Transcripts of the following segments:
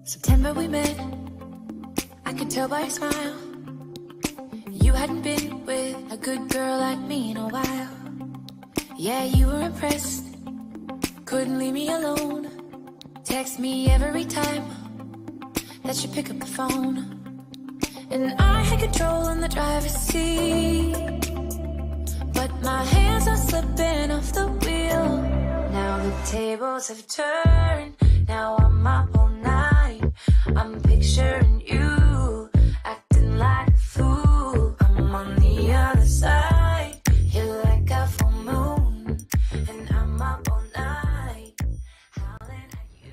September we met, I could tell by your smile. You hadn't been with a good girl like me in a while. Yeah, you were impressed, couldn't leave me alone. Text me every time that you pick up the phone. And I had control in the driver's seat, but my hands are slipping off the wheel. Now the tables have turned, now I'm up all night. I'm picturing you acting like a fool. I'm on the other side, you're like a full moon, and I'm up all night, howling at you.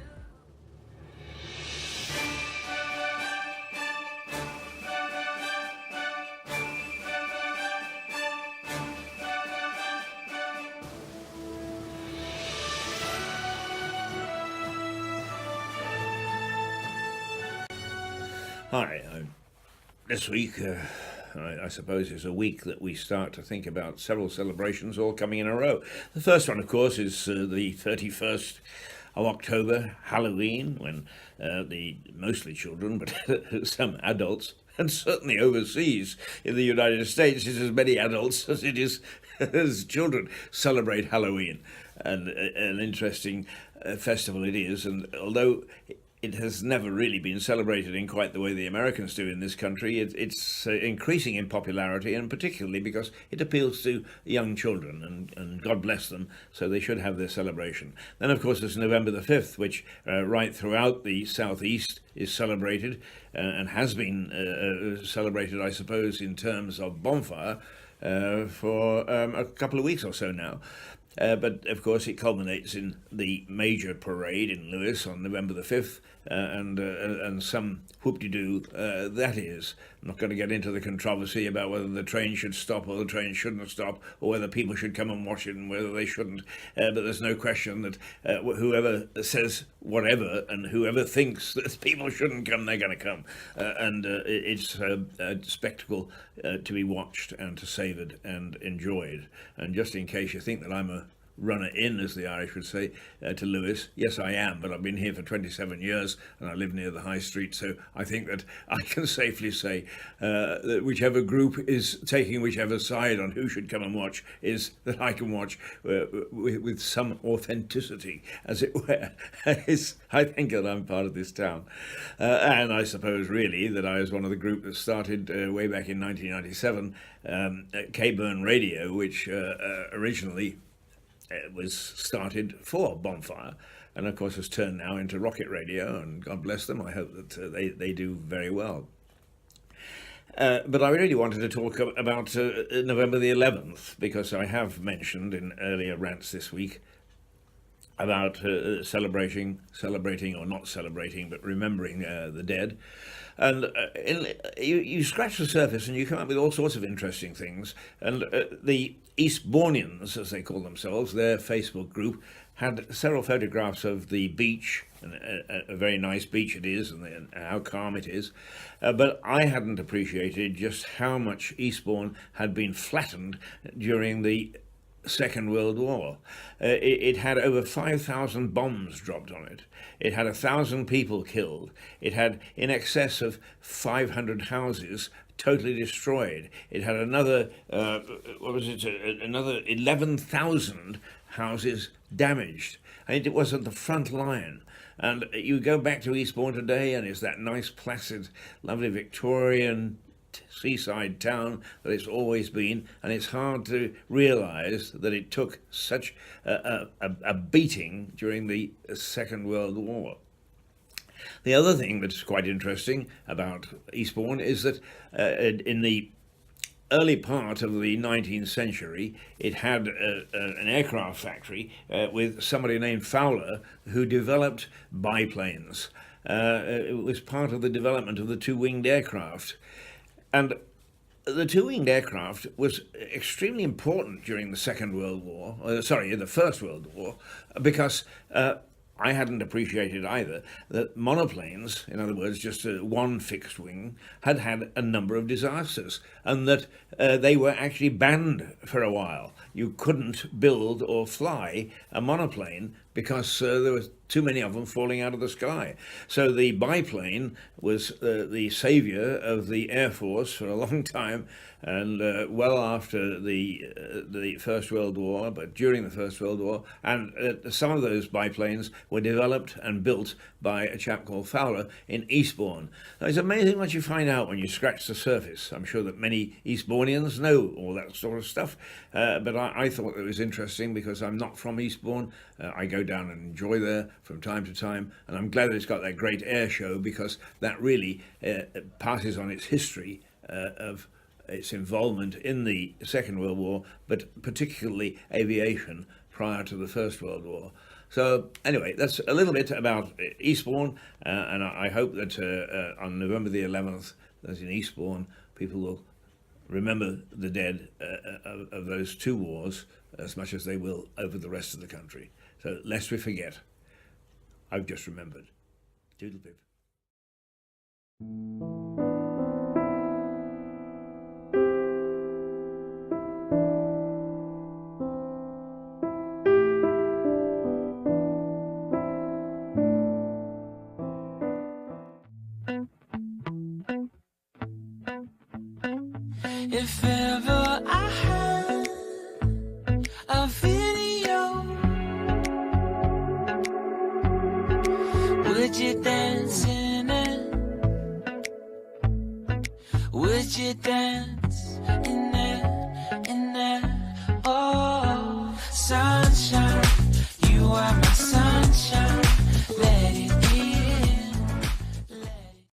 Hi, this week, I suppose, is a week that we start to think about several celebrations all coming in a row. The first one, of course, is the 31st of October, Halloween, when mostly children, but some adults, and certainly overseas in the United States, is as many adults as it is as children celebrate Halloween. And an interesting festival it is, and although it has never really been celebrated in quite the way the Americans do in this country. It's increasing in popularity, and particularly because it appeals to young children, and God bless them, so they should have their celebration. Then, of course, there's November the 5th, which right throughout the southeast is celebrated, and has been celebrated, I suppose, in terms of bonfire for a couple of weeks or so now. But, of course, it culminates in the major parade in Lewis on November the 5th, and some whoop-de-doo that is. I'm not going to get into the controversy about whether the train should stop or the train shouldn't stop, or whether people should come and watch it and whether they shouldn't. But there's no question that whoever says whatever and whoever thinks that people shouldn't come, they're going to come. And it's a spectacle to be watched and to savoured and enjoyed. And just in case you think that I'm a runner in, as the Irish would say, to Lewis. Yes, I am, but I've been here for 27 years and I live near the High Street, so I think that I can safely say that whichever group is taking whichever side on who should come and watch is that I can watch with some authenticity, as it were. I think that I'm part of this town. And I suppose, really, that I was one of the group that started way back in 1997, Eastbourne Radio, which originally was started for bonfire, and of course has turned now into rocket radio, and God bless them. I hope that they do very well. But I really wanted to talk about November the 11th, because I have mentioned in earlier rants this week about celebrating or not celebrating, but remembering the dead. And you scratch the surface and you come up with all sorts of interesting things. And the Eastbournians, as they call themselves, their Facebook group, had several photographs of the beach, and a very nice beach it is, and how calm it is. But I hadn't appreciated just how much Eastbourne had been flattened during the Second World War. It had over 5,000 bombs dropped on it. It had 1,000 people killed. It had in excess of 500 houses totally destroyed. It had another, another 11,000 houses damaged. And it was at the front line. And you go back to Eastbourne today, and it's that nice, placid, lovely Victorian seaside town that it's always been, and it's hard to realise that it took such a beating during the Second World War. The other thing that's quite interesting about Eastbourne is that in the early part of the 19th century, it had an aircraft factory with somebody named Fowler who developed biplanes. It was part of the development of the two-winged aircraft. And the two-winged aircraft was extremely important during the Second World War, the First World War, because I hadn't appreciated either that monoplanes, in other words, just one fixed wing, had had a number of disasters, and that they were actually banned for a while. You couldn't build or fly a monoplane because there were too many of them falling out of the sky. So the biplane was the saviour of the Air Force for a long time, and well after the First World War, but during the First World War. And some of those biplanes were developed and built by a chap called Fowler in Eastbourne. Now, it's amazing what you find out when you scratch the surface. I'm sure that many Eastbournians know all that sort of stuff, but I thought it was interesting because I'm not from Eastbourne. I go down and enjoy there from time to time, and I'm glad that it's got that great air show, because that really passes on its history of its involvement in the Second World War, but particularly aviation prior to the First World War. So anyway, that's a little bit about Eastbourne, and I hope that on November the 11th, as in Eastbourne, people will remember the dead of those two wars as much as they will over the rest of the country. So lest we forget, I've just remembered. Doodle pip. If ever I had a video, would you dance in it? Would you dance in